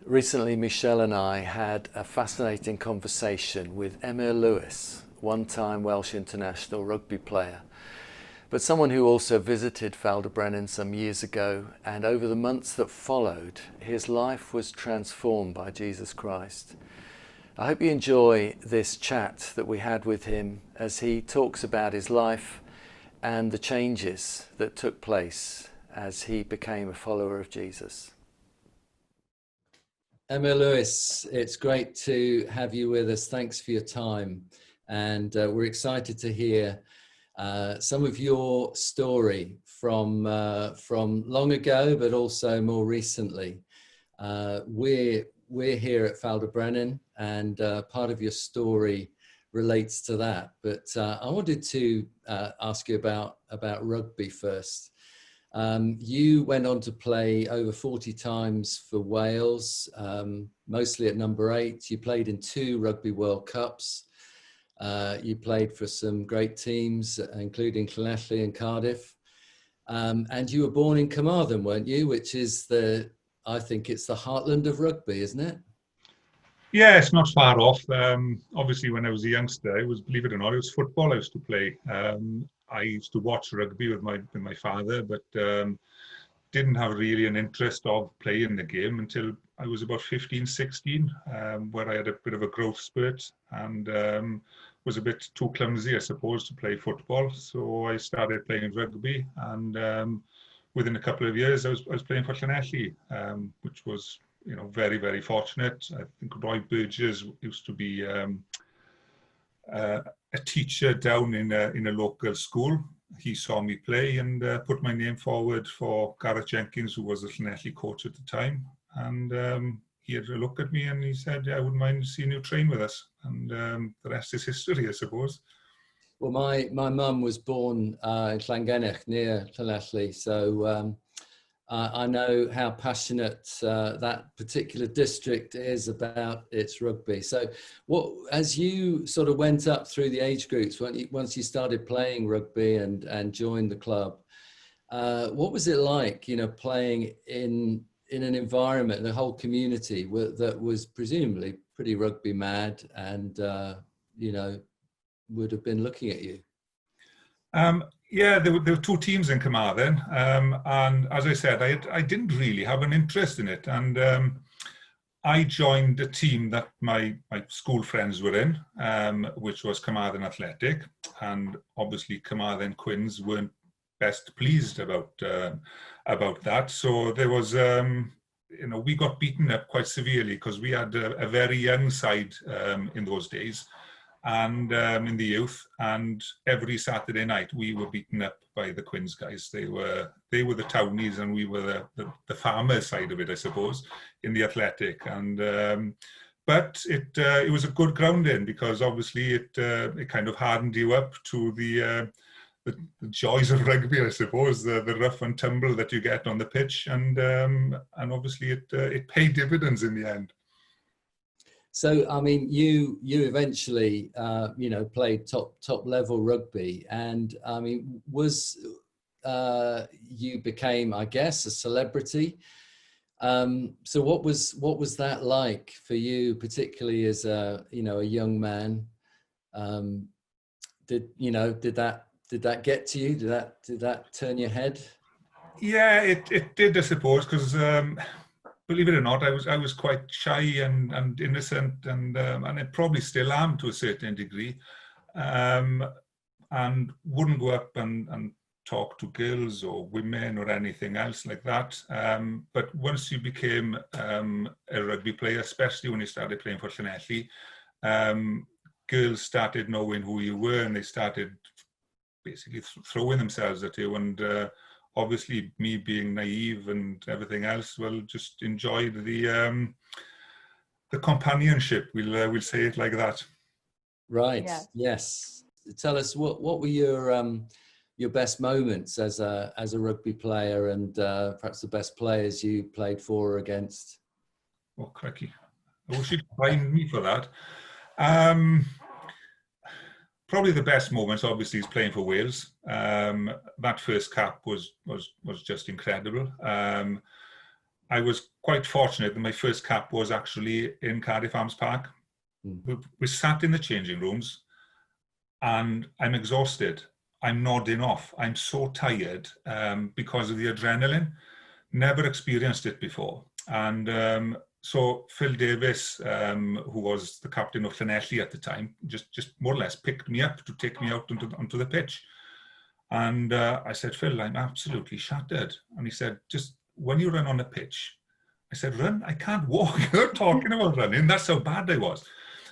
Recently, Michelle and I had a fascinating conversation with Emyr Lewis, one-time Welsh international rugby player, but someone who also visited Ffald y Brenin some years ago, and over the months that followed, his life was transformed by Jesus Christ. I hope you enjoy this chat that we had with him as he talks about his life and the changes that took place as he became a follower of Jesus. Emyr Lewis, it's great to have you with us. Thanks for your time. And we're excited to hear some of your story from long ago, but also more recently. We're here at Ffald y Brenin, and part of your story relates to that. But I wanted to ask you about rugby first. You went on to play over 40 times for Wales, mostly at number 8. You played in 2 Rugby World Cups. You played for some great teams, including Llanelli and Cardiff. And you were born in Carmarthen, weren't you? Which is I think it's the heartland of rugby, isn't it? Yeah, it's not far off. Obviously, when I was a youngster, believe it or not, it was football I used to play. I used to watch rugby with my father, but didn't have really an interest of playing the game until I was about 15, 16, where I had a bit of a growth spurt and was a bit too clumsy, I suppose, to play football. So I started playing rugby, and within a couple of years, I was playing for Llanelli, which was very, very fortunate. I think Roy Burgess used to be a teacher down in a local school. He saw me play and put my name forward for Gareth Jenkins, who was the Llanelli coach at the time. And he had a look at me and he said, "Yeah, I wouldn't mind seeing you train with us." And the rest is history, I suppose. Well, my mum was born in Llangennych near Llanelli, so I know how passionate that particular district is about its rugby. So as you sort of went up through the age groups, once you started playing rugby and joined the club, what was it like, playing in an environment, the whole community that was presumably pretty rugby mad and, would have been looking at you? Yeah, there were 2 teams in Carmarthen, and as I said, I didn't really have an interest in it, and I joined a team that my school friends were in, which was Carmarthen Athletic, and obviously Carmarthen Quins weren't best pleased about that. So there was, we got beaten up quite severely because we had a very young side in those days. And in the youth, and every Saturday night we were beaten up by the Quins guys. They were the townies and we were the farmers side of it, I suppose, in the athletic. And but it was a good grounding because obviously it kind of hardened you up to the joys of rugby, I suppose, the rough and tumble that you get on the pitch, and obviously it paid dividends in the end. So, I mean, you eventually, played top level rugby, and I mean, you became, I guess, a celebrity. So, what was that like for you, particularly as a young man? Did that get to you? Did that turn your head? Yeah, it did, I suppose, because. Believe it or not, I was quite shy and innocent, and I probably still am to a certain degree, and wouldn't go up and talk to girls or women or anything else like that. But once you became a rugby player, especially when you started playing for Llanelli, girls started knowing who you were, and they started basically throwing themselves at you. And obviously, me being naive and everything else, well, just enjoyed the companionship. We'll say it like that. Right. Yeah. Yes. Tell us what were your best moments as a rugby player, and perhaps the best players you played for or against. Oh, cracky! I wish you'd find me for that. Probably the best moments, obviously, is playing for Wales. That first cap was just incredible. I was quite fortunate that my first cap was actually in Cardiff Arms Park. We sat in the changing rooms and I'm exhausted. I'm nodding off. I'm so tired because of the adrenaline. Never experienced it before. And so Phil Davis, who was the captain of Llanelli at the time, just more or less picked me up to take me out onto the pitch. And I said, Phil, I'm absolutely shattered. And he said, just when you run on the pitch, I said, run? I can't walk. You're talking about running. That's how bad I was.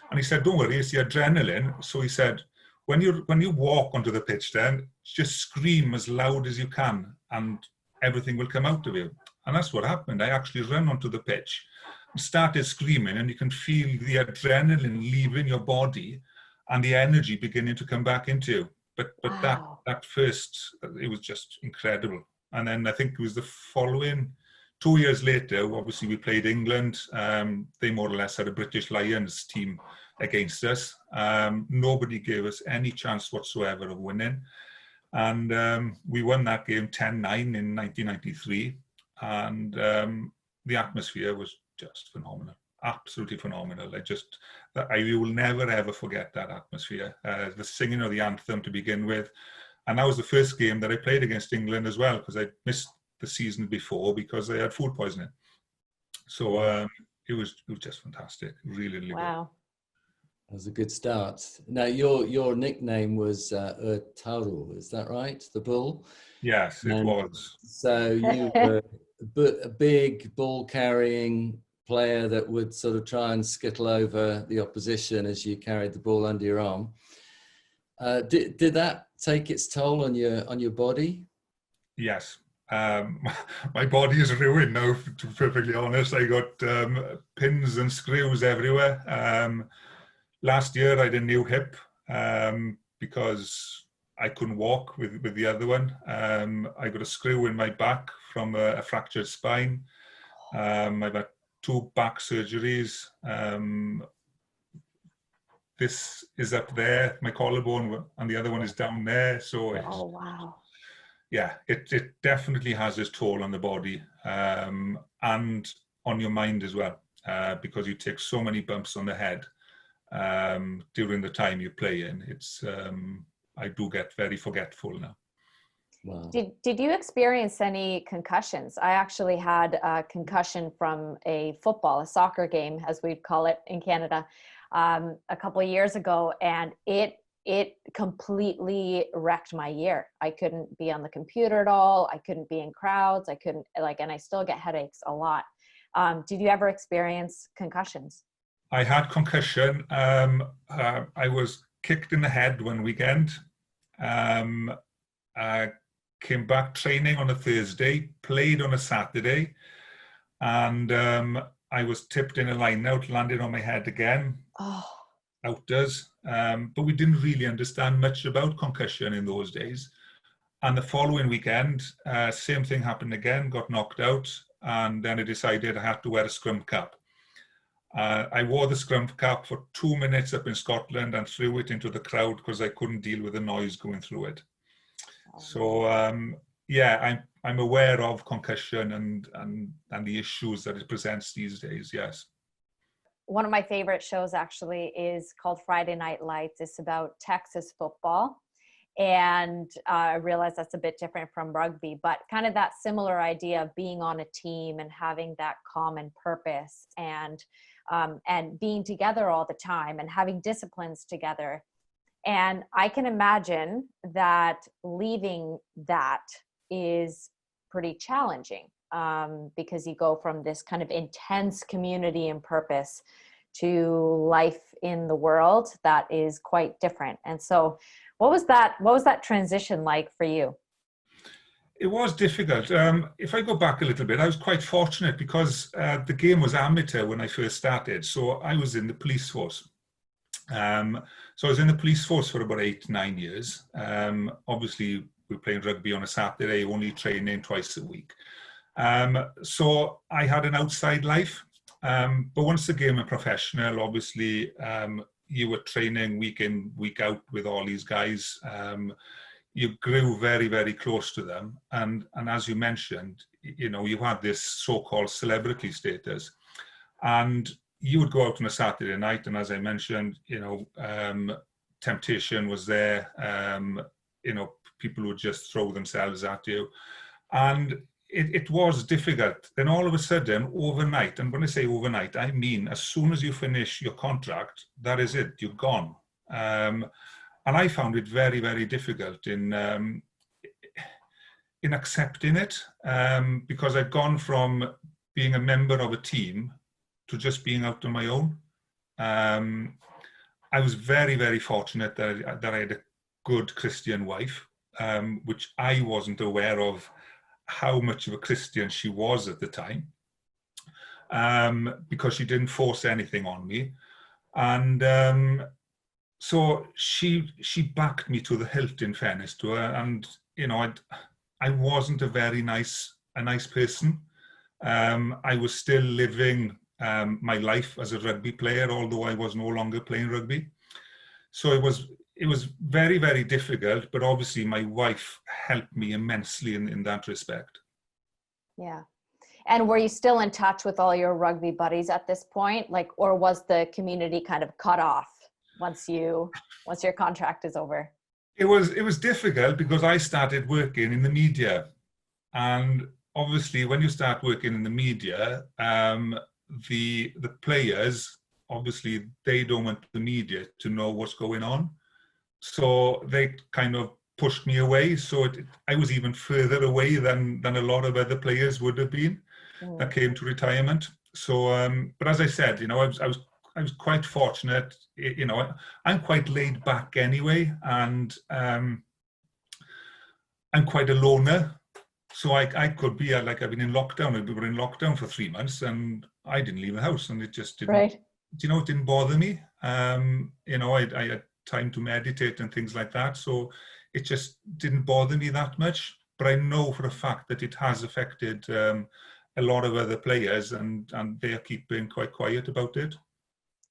And he said, don't worry, it's the adrenaline. So he said, when you walk onto the pitch then, just scream as loud as you can and everything will come out of you. And that's what happened. I actually ran onto the pitch and started screaming, and you can feel the adrenaline leaving your body and the energy beginning to come back into you. But Wow. that first, it was just incredible. And then I think it was the following 2 years later, obviously we played England. They more or less had a British Lions team against us. Nobody gave us any chance whatsoever of winning. And we won that game 10-9 in 1993. And the atmosphere was just phenomenal. Absolutely phenomenal. I will never ever forget that atmosphere. The singing of the anthem to begin with, and that was the first game that I played against England as well, because I missed the season before because I had food poisoning. So it was just fantastic. Really, really Wow. good. That was a good start. Now your nickname was Tarw, is that right? The Bull. Yes, it was. So you were a big ball carrying player that would sort of try and skittle over the opposition as you carried the ball under your arm. Did that take its toll on your body? Yes. My body is ruined now, to be perfectly honest. I got pins and screws everywhere. Last year I had a new hip because I couldn't walk with the other one. I got a screw in my back from a fractured spine. I've had 2 back surgeries. This is up there, my collarbone, and the other one is down there. So Oh, wow. yeah, it definitely has its toll on the body and on your mind as well, because you take so many bumps on the head during the time you play in. I do get very forgetful now. Wow. Did you experience any concussions? I actually had a concussion from a soccer game, as we'd call it in Canada, a couple of years ago, and it completely wrecked my year. I couldn't be on the computer at all. I couldn't be in crowds. I couldn't and I still get headaches a lot. Did you ever experience concussions? I had concussion. I was kicked in the head one weekend. I came back training on a Thursday, played on a Saturday, and I was tipped in a line out, landed on my head again. Oh. Outdoors. But we didn't really understand much about concussion in those days. And the following weekend, same thing happened again, got knocked out, and then I decided I had to wear a scrum cap. I wore the scrum cap for 2 minutes up in Scotland and threw it into the crowd because I couldn't deal with the noise going through it. So yeah, I'm aware of concussion and the issues that it presents these days. Yes. One of my favorite shows actually is called Friday Night Lights. It's about Texas football. And I realize that's a bit different from rugby, but kind of that similar idea of being on a team and having that common purpose and being together all the time and having disciplines together. And I can imagine that leaving that is pretty challenging because you go from this kind of intense community and purpose to life in the world that is quite different. And so what was that transition like for you? It was difficult. If I go back a little bit, I was quite fortunate because the game was amateur when I first started. So I was in the police force. So I was in the police force for about 8-9 years. Obviously, we were playing rugby on a Saturday, only training twice a week. So I had an outside life. But once the game went professional, obviously, you were training week in, week out with all these guys. you grew very, very close to them. And as you mentioned, you know, you had this so-called celebrity status. And you would go out on a Saturday night, and as I mentioned, you know, temptation was there. You know, people would just throw themselves at you. And it was difficult. Then all of a sudden, overnight, and when I say overnight, I mean as soon as you finish your contract, that is it, you're gone. And I found it very, very difficult in accepting it, because I'd gone from being a member of a team to just being out on my own. I was very, very fortunate that I had a good Christian wife, which I wasn't aware of how much of a Christian she was at the time, because she didn't force anything on me. And so she backed me to the hilt, in fairness to her. And, you know, I wasn't a very nice person. I was still living my life as a rugby player, although I was no longer playing rugby. So it was very, very difficult, but obviously my wife helped me immensely in that respect. Yeah. And were you still in touch with all your rugby buddies at this point? Like, or was the community kind of cut off once your contract is over? It was difficult because I started working in the media. And obviously when you start working in the media, the players, obviously they don't want the media to know what's going on. So they kind of pushed me away. So I was even further away than a lot of other players would have been that came to retirement. So, but as I said, you know, I was quite fortunate. You know, I'm quite laid back anyway, and I'm quite a loner. So I could be like, I've been in lockdown. We were in lockdown for 3 months, and I didn't leave the house, and it just didn't. Right. You know, it didn't bother me. You know, I had time to meditate and things like that, so it just didn't bother me that much. But I know for a fact that it has affected a lot of other players, and they are keeping quite quiet about it.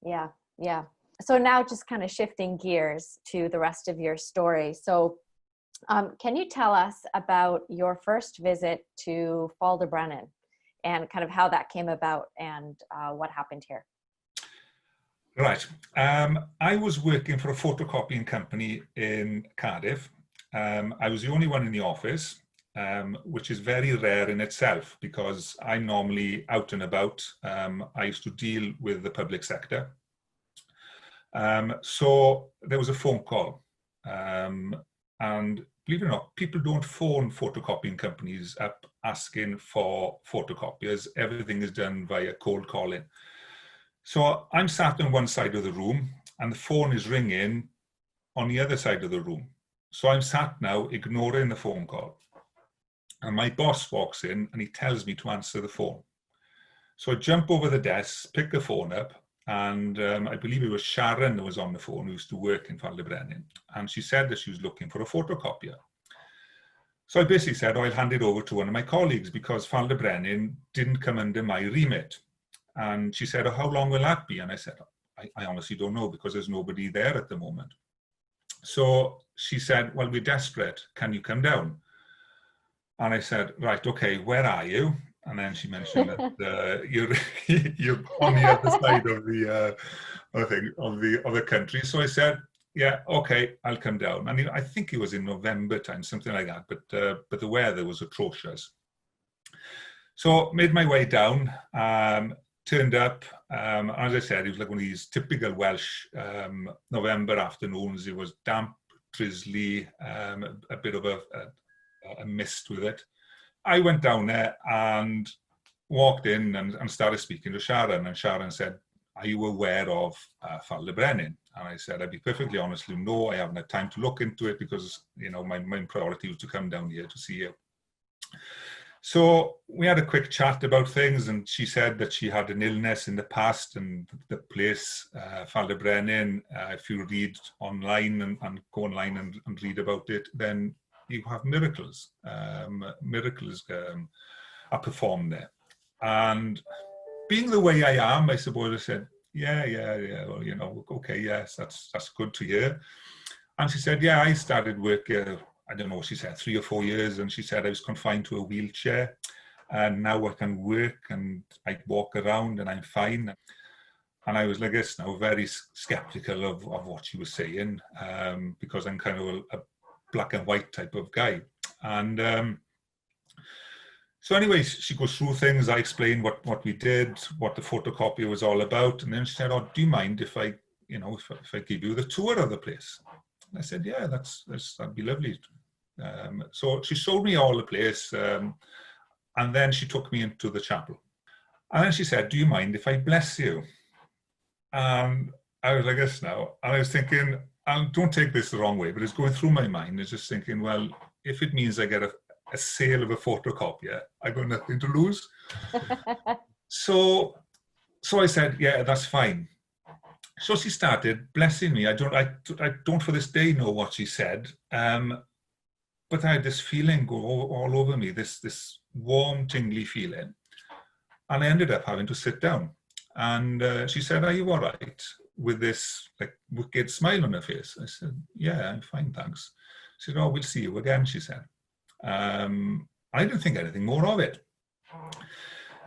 Yeah, yeah. So now just kind of shifting gears to the rest of your story. So can you tell us about your first visit to Ffald y Brenin and kind of how that came about and what happened here? Right. I was working for a photocopying company in Cardiff. I was the only one in the office, which is very rare in itself because I'm normally out and about. I used to deal with the public sector. So there was a phone call. And believe it or not, people don't phone photocopying companies up asking for photocopiers. Everything is done via cold calling. So I'm sat on one side of the room and the phone is ringing on the other side of the room. So I'm sat now ignoring the phone call. And my boss walks in and he tells me to answer the phone. So I jump over the desk, pick the phone up, and I believe it was Sharon that was on the phone, who used to work in Ffald y Brenin. And she said that she was looking for a photocopier. So I basically said, I'll hand it over to one of my colleagues because Ffald y Brenin didn't come under my remit. And she said, how long will that be? And I said, I honestly don't know because there's nobody there at the moment. So she said, well, we're desperate. Can you come down? And I said, right, okay, where are you? And then she mentioned that you're on the other side of the country. So I said, yeah, okay, I'll come down. And I think it was in November time, something like that. But the weather was atrocious. So made my way down, turned up. As I said, it was like one of these typical Welsh November afternoons. It was damp, drizzly, a bit of a mist with it. I went down there and walked in and started speaking to Sharon. And Sharon said, are you aware of Ffald y Brenin? And I said, I'll be perfectly honest, no, I haven't had time to look into it because, you know, my main priority was to come down here to see you. So we had a quick chat about things, and she said that she had an illness in the past, and the place, Ffald y Brenin, if you read online and go online and read about it, then you have miracles. Miracles are performed there. And being the way I am, I suppose I said, yeah, well, you know, okay, yes, that's good to hear. And she said, yeah, I started work I don't know what she said, 3 or 4 years, and she said I was confined to a wheelchair, and now I can work and I walk around and I'm fine. And I was like this now, very skeptical of what she was saying, because I'm kind of a black and white type of guy. And so anyway, she goes through things. I explained what we did, what the photocopy was all about. And then she said, oh, do you mind if I, if I give you the tour of the place? And I said, yeah, that'd be lovely. So she showed me all the place. And then she took me into the chapel. And then she said, do you mind if I bless you? And I was like this now. And I was thinking, and don't take this the wrong way, but it's going through my mind. It's just thinking, well, if it means I get a sale of a photocopier, I've got nothing to lose. So I said, yeah, that's fine. So she started blessing me. I don't for this day know what she said, but I had this feeling go all over me, this warm, tingly feeling. And I ended up having to sit down. And she said, are you all right? With this like wicked smile on her face. I said, yeah, I'm fine, thanks. She said, oh, we'll see you again, she said. I didn't think anything more of it.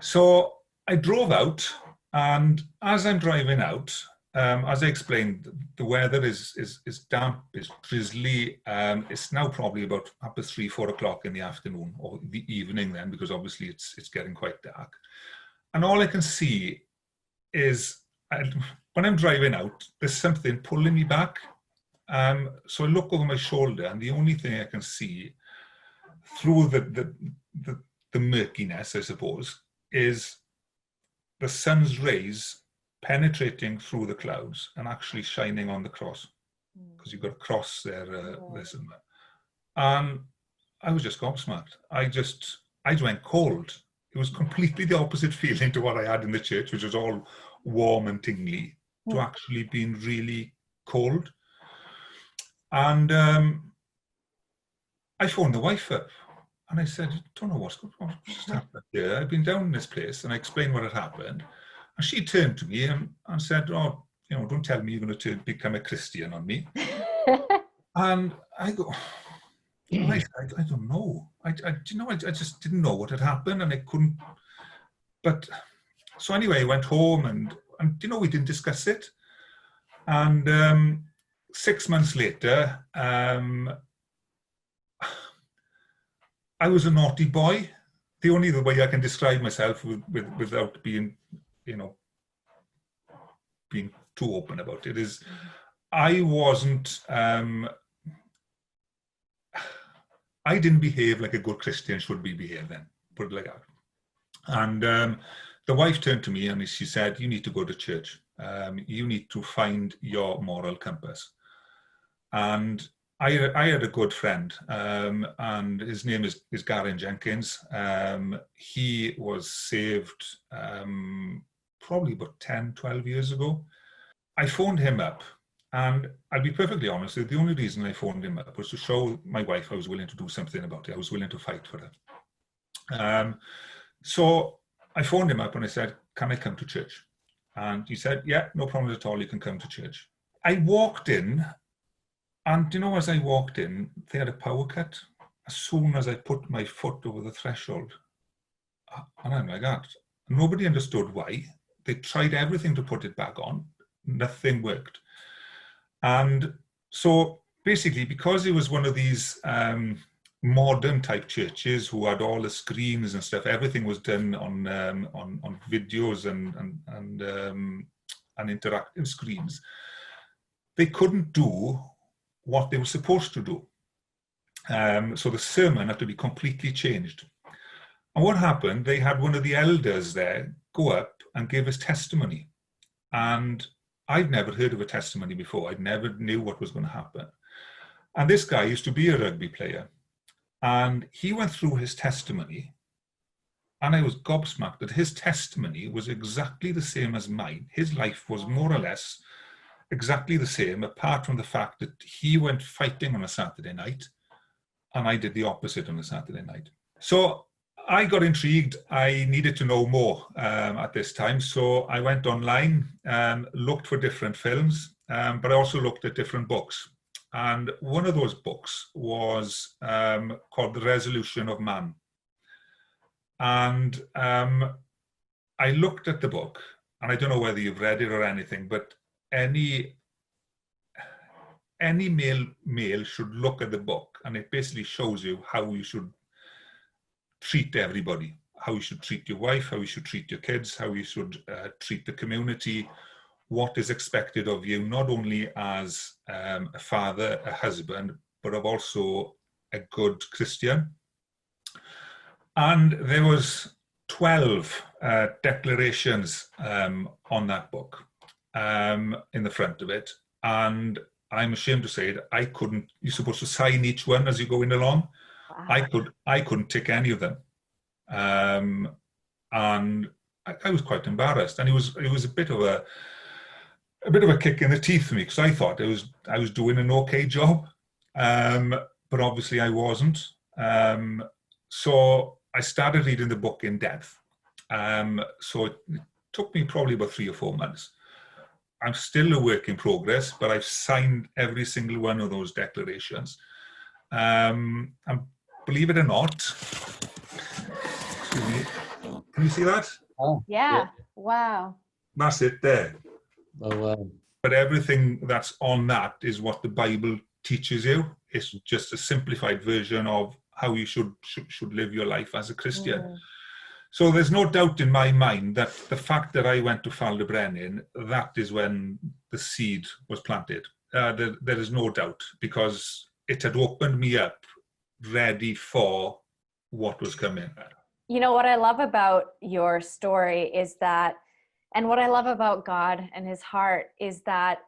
So I drove out, and as I'm driving out, as I explained, the weather is damp, it's drizzly. It's now probably about up to 3, 4 o'clock in the afternoon, or the evening then, because obviously it's getting quite dark. And all I can see is, when I'm driving out, there's something pulling me back. So I look over my shoulder, and the only thing I can see through the murkiness, I suppose, is the sun's rays penetrating through the clouds and actually shining on the cross, because you've got a cross there, somewhere. And I was just gobsmacked. I went cold. It was completely the opposite feeling to what I had in the church, which was all warm and tingly, to actually being really cold. And I phoned the wife up, and I said, I don't know what's happened here. I've been down in this place, and I explained what had happened. And she turned to me and said, oh, don't tell me you're going to become a Christian on me. And I go, I don't know. I just didn't know what had happened, and I couldn't. But so anyway, I went home, and we didn't discuss it. And 6 months later, I was a naughty boy. The only way I can describe myself without being, being too open about it is, I wasn't. I didn't behave like a good Christian should be behaving, put it like that. And the wife turned to me and she said, you need to go to church. You need to find your moral compass. And I had a good friend, and his name is Garen Jenkins. He was saved probably about 10, 12 years ago. I phoned him up. And I'll be perfectly honest, the only reason I phoned him up was to show my wife I was willing to do something about it. I was willing to fight for her. So I phoned him up and I said, can I come to church? And he said, yeah, no problem at all, you can come to church. I walked in, and as I walked in, they had a power cut. As soon as I put my foot over the threshold, and I'm like that. Nobody understood why. They tried everything to put it back on. Nothing worked. And so basically, because it was one of these modern type churches who had all the screens and stuff, everything was done on videos and interactive screens. They couldn't do what they were supposed to do. So the sermon had to be completely changed. And what happened, they had one of the elders there go up and give his testimony. And I'd never heard of a testimony before. I never knew what was going to happen. And this guy used to be a rugby player. And he went through his testimony, and I was gobsmacked that his testimony was exactly the same as mine. His life was more or less exactly the same, apart from the fact that he went fighting on a Saturday night, and I did the opposite on a Saturday night. So I got intrigued. I needed to know more at this time. So I went online, looked for different films, but I also looked at different books. And one of those books was called The Resolution of Man. And I looked at the book, and I don't know whether you've read it or anything, but any male should look at the book, and it basically shows you how you should treat everybody, how you should treat your wife, how you should treat your kids, how you should treat the community, what is expected of you, not only as a father, a husband, but of also a good Christian. And there was 12 declarations on that book in the front of it. And I'm ashamed to say that I couldn't, you're supposed to sign each one as you're going along. Wow. I couldn't tick any of them. And I was quite embarrassed. And it was a bit of a kick in the teeth for me, because I thought I was doing an okay job. But obviously I wasn't. So I started reading the book in depth. So it took me probably about 3 or 4 months. I'm still a work in progress, but I've signed every single one of those declarations. And believe it or not, excuse me, can you see that? Oh, yeah. Wow. That's it there. Oh, wow. But everything that's on that is what the Bible teaches you. It's just a simplified version of how you should live your life as a Christian. Mm. So there's no doubt in my mind that the fact that I went to Ffald y Brenin, that is when the seed was planted. There is no doubt, because it had opened me up ready for what was coming. You know, what I love about your story is that, and what I love about God and his heart is that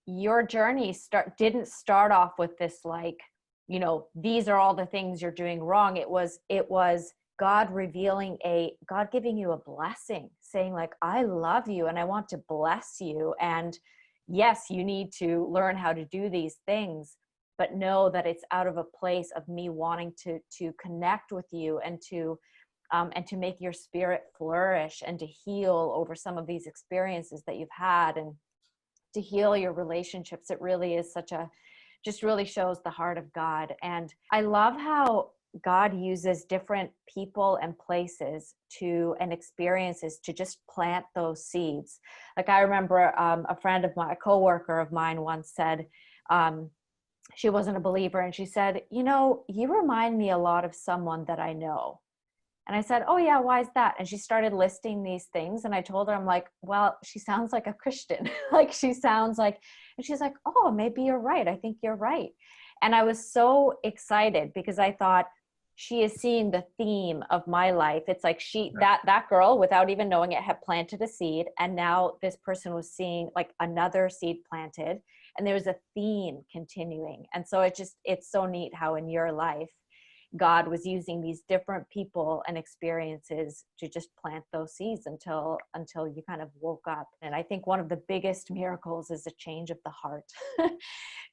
your journey didn't start off with this, like, you know, these are all the things you're doing wrong. It was God revealing God giving you a blessing, saying like, I love you and I want to bless you. And yes, you need to learn how to do these things, but know that it's out of a place of me wanting to connect with you and to make your spirit flourish and to heal over some of these experiences that you've had and to heal your relationships. It really is just really shows the heart of God. And I love how God uses different people and places and experiences to just plant those seeds. Like I remember a friend of mine, a coworker of mine once said, she wasn't a believer, and she said, you know, you remind me a lot of someone that I know. And I said, oh yeah, why is that? And she started listing these things. And I told her, I'm like, well, she sounds like a Christian. Like she sounds like, and she's like, oh, maybe you're right. I think you're right. And I was so excited because I thought, she is seeing the theme of my life. It's like that girl, without even knowing it, had planted a seed. And now this person was seeing like another seed planted, and there was a theme continuing. And so it's so neat how in your life, God was using these different people and experiences to just plant those seeds until you kind of woke up. And I think one of the biggest miracles is a change of the heart.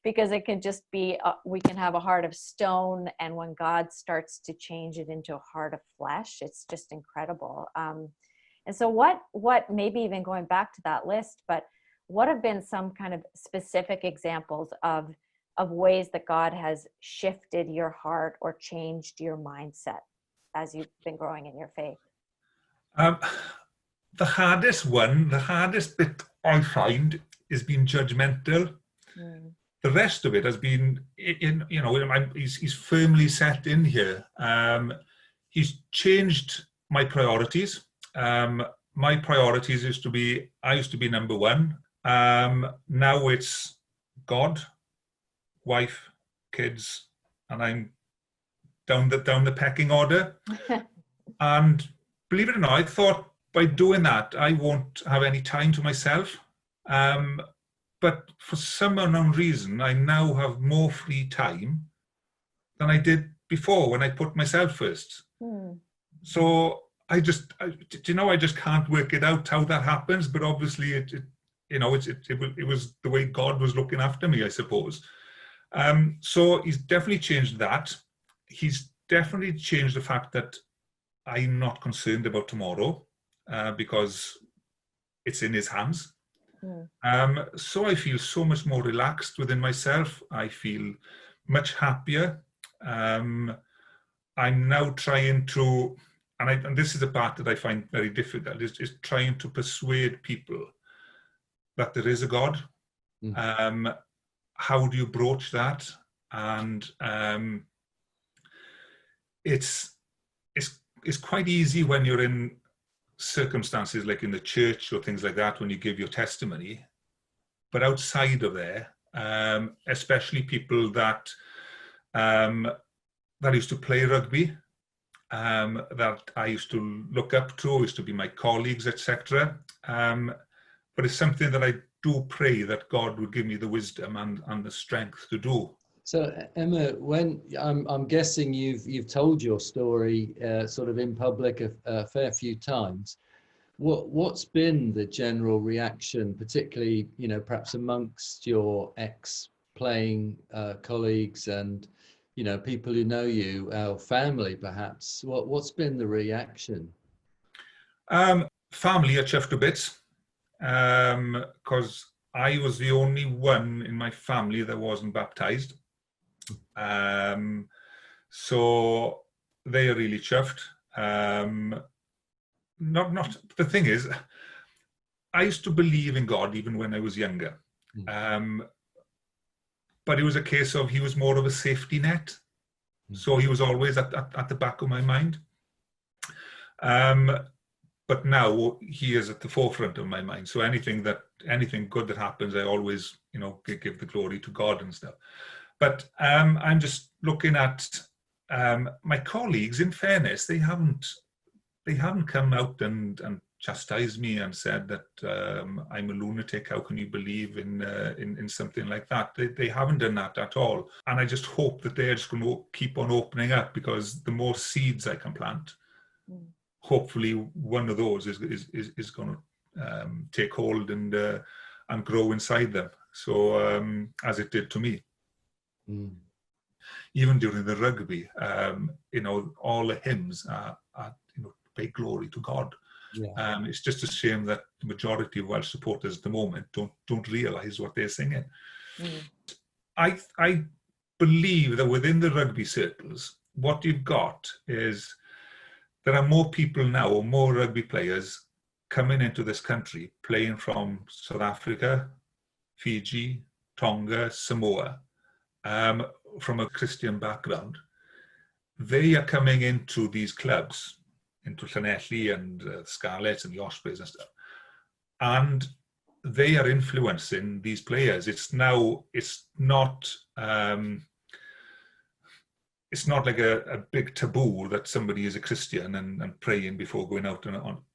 Because it can just be, we can have a heart of stone, and when God starts to change it into a heart of flesh, it's just incredible. And so what maybe even going back to that list, but what have been some kind of specific examples of ways that God has shifted your heart or changed your mindset as you've been growing in your faith? The hardest bit I find is being judgmental. Mm. The rest of it has been, he's firmly set in here. He's changed my priorities. My priorities I used to be number one. Now it's God, wife, kids, and I'm down the pecking order. And believe it or not, I thought by doing that, I won't have any time to myself. But for some unknown reason, I now have more free time than I did before when I put myself first. Mm. So I just can't work it out how that happens. But obviously, it was the way God was looking after me, I suppose. So he's definitely changed that. He's definitely changed the fact that I'm not concerned about tomorrow because it's in his hands. So I feel so much more relaxed within myself. I feel much happier. I'm now trying to, and this is the part that I find very difficult, is trying to persuade people that there is a God. How do you broach that? And it's quite easy when you're in circumstances like in the church or things like that, when you give your testimony. But outside of there, especially people that used to play rugby, that I used to look up to, used to be my colleagues, etc. But it's something that I do pray that God would give me the wisdom and the strength to do. So Emma, when I'm guessing you've told your story sort of in public a fair few times. What's been the general reaction, particularly perhaps amongst your ex-playing colleagues and people who know you, our family perhaps? What's been the reaction? Family are chuffed to bits, because I was the only one in my family that wasn't baptized. So they are really chuffed. The thing is, I used to believe in God even when I was younger. But it was a case of he was more of a safety net. So he was always at the back of my mind. But now he is at the forefront of my mind. So anything good that happens, I always, give the glory to God and stuff. But I'm just looking at my colleagues. In fairness, they haven't come out and chastised me and said that I'm a lunatic. How can you believe in something like that? They haven't done that at all. And I just hope that they're just going to keep on opening up, because the more seeds I can plant, hopefully one of those is going to take hold and grow inside them. So as it did to me. Even during the rugby, all the hymns are pay glory to God. Yeah. It's just a shame that the majority of Welsh supporters at the moment don't realise what they're singing. I believe that within the rugby circles, what you've got is there are more people now, or more rugby players coming into this country, playing from South Africa, Fiji, Tonga, Samoa, from a Christian background. They are coming into these clubs, into Llanelli and Scarlets and the Ospreys and stuff, and they are influencing these players. It's not like a big taboo that somebody is a Christian and praying before going out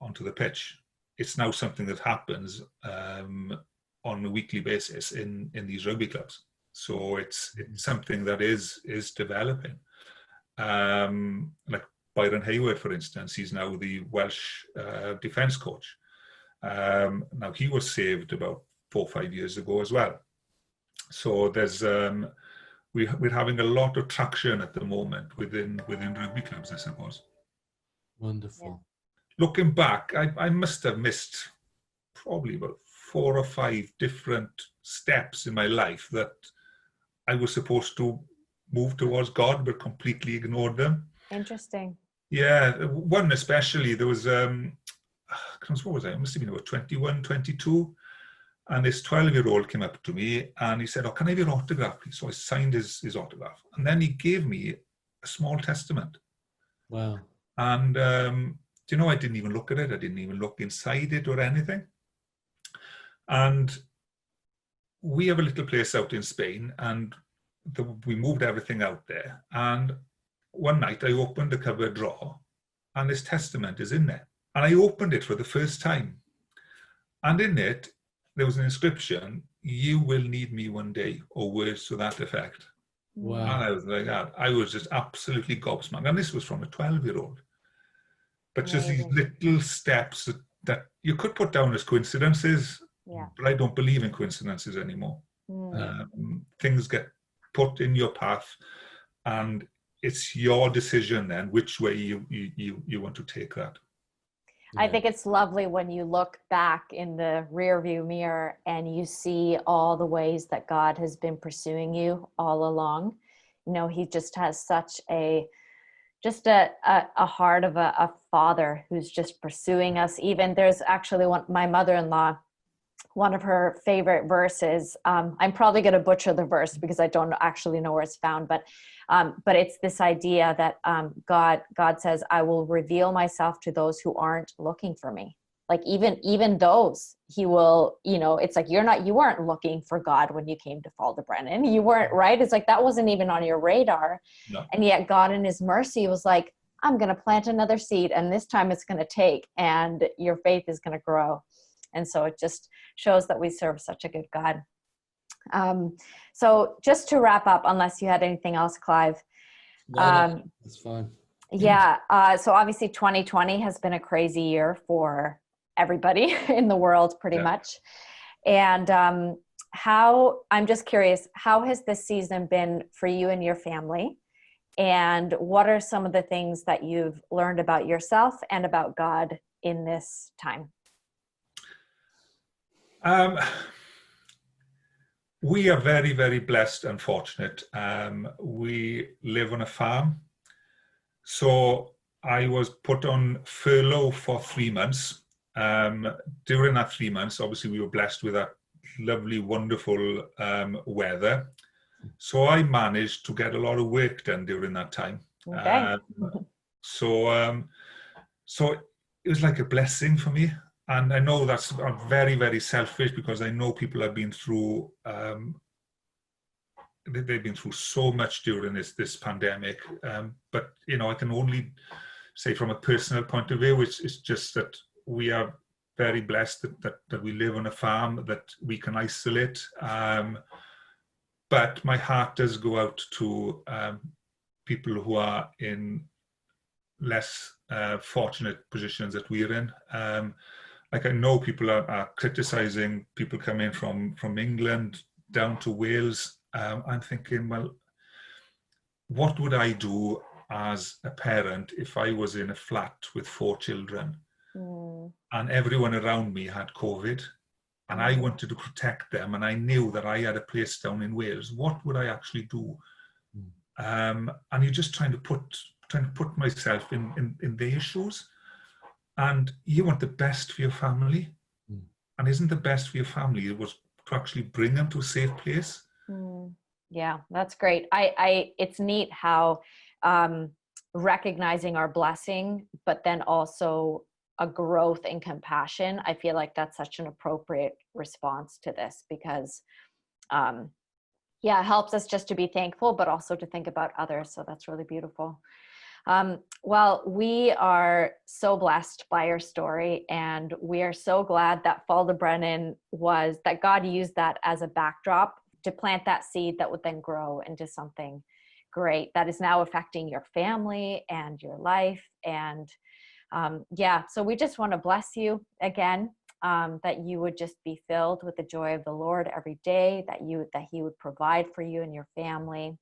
onto the pitch. It's now something that happens on a weekly basis in these rugby clubs. So it's something that is developing. Like Byron Hayward, for instance, he's now the Welsh defence coach. Now he was saved about 4 or 5 years ago as well. So there's we're having a lot of traction at the moment within rugby clubs, I suppose. Wonderful. Looking back, I must have missed probably about 4 or 5 different steps in my life that I was supposed to move towards God, but completely ignored them. Interesting. Yeah, one especially, there was, what was I? I must have been about 21, 22. And this 12-year-old came up to me and he said, "Oh, can I have your autograph, please?" So I signed his autograph. And then he gave me a small testament. Wow. And, I didn't even look at it. I didn't even look inside it or anything. And we have a little place out in Spain, and we moved everything out there. And one night I opened the cupboard drawer and this testament is in there. And I opened it for the first time. And in it, there was an inscription, "You will need me one day," or words to that effect. Wow. And I was like that. I was just absolutely gobsmacked. And this was from a 12-year-old. But just these little steps that you could put down as coincidences, but I don't believe in coincidences anymore. Things get put in your path, and it's your decision then which way you want to take that. I think it's lovely when you look back in the rear view mirror and you see all the ways that God has been pursuing you all along. You know, he just has such a heart of a father who's just pursuing us. Even there's actually my mother-in-law, one of her favorite verses. I'm probably going to butcher the verse because I don't actually know where it's found, but it's this idea that God says, I will reveal myself to those who aren't looking for me. Like even those, he will, you know, it's like you weren't looking for God when you came to Ffald y Brenin. You weren't, right? It's like that wasn't even on your radar. No. And yet God in his mercy was like, I'm going to plant another seed, and this time it's going to take, and your faith is going to grow. And so it just shows that we serve such a good God. So just to wrap up, unless you had anything else, Clive. No, that's fine. Yeah. So obviously 2020 has been a crazy year for everybody in the world, pretty much. And I'm just curious, how has this season been for you and your family? And what are some of the things that you've learned about yourself and about God in this time? We are very, very blessed and fortunate. We live on a farm. So I was put on furlough for 3 months. During that 3 months, obviously we were blessed with that lovely, wonderful weather. So I managed to get a lot of work done during that time. Okay. So it was like a blessing for me. And I know that's very, very selfish, because I know people have been through, they've been through so much during this pandemic. But, you know, I can only say from a personal point of view, which is just that we are very blessed that we live on a farm, that we can isolate. But my heart does go out to people who are in less fortunate positions that we're in. Like I know people are criticizing people coming from England down to Wales. I'm thinking, well, what would I do as a parent if I was in a flat with 4 children and everyone around me had COVID and I wanted to protect them and I knew that I had a place down in Wales? What would I actually do? And you're just trying to put myself in their shoes. And you want the best for your family. And isn't the best for your family it was to actually bring them to a safe place? Yeah, that's great. It's neat how recognizing our blessing, but then also a growth in compassion. I feel like that's such an appropriate response to this, because it helps us just to be thankful, but also to think about others. So that's really beautiful. Well, we are so blessed by your story, and we are so glad that Ffald y Brenin that God used that as a backdrop to plant that seed that would then grow into something great that is now affecting your family and your life. And so we just want to bless you again, that you would just be filled with the joy of the Lord every day, that he would provide for you and your family,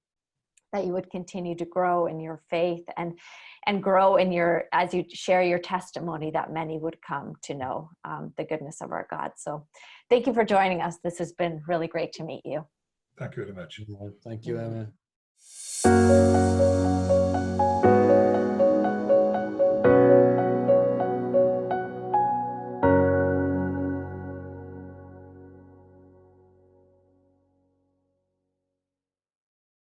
that you would continue to grow in your faith and grow in as you share your testimony, that many would come to know the goodness of our God. So thank you for joining us. This has been really great to meet you. Thank you very much. Thank you, Emma.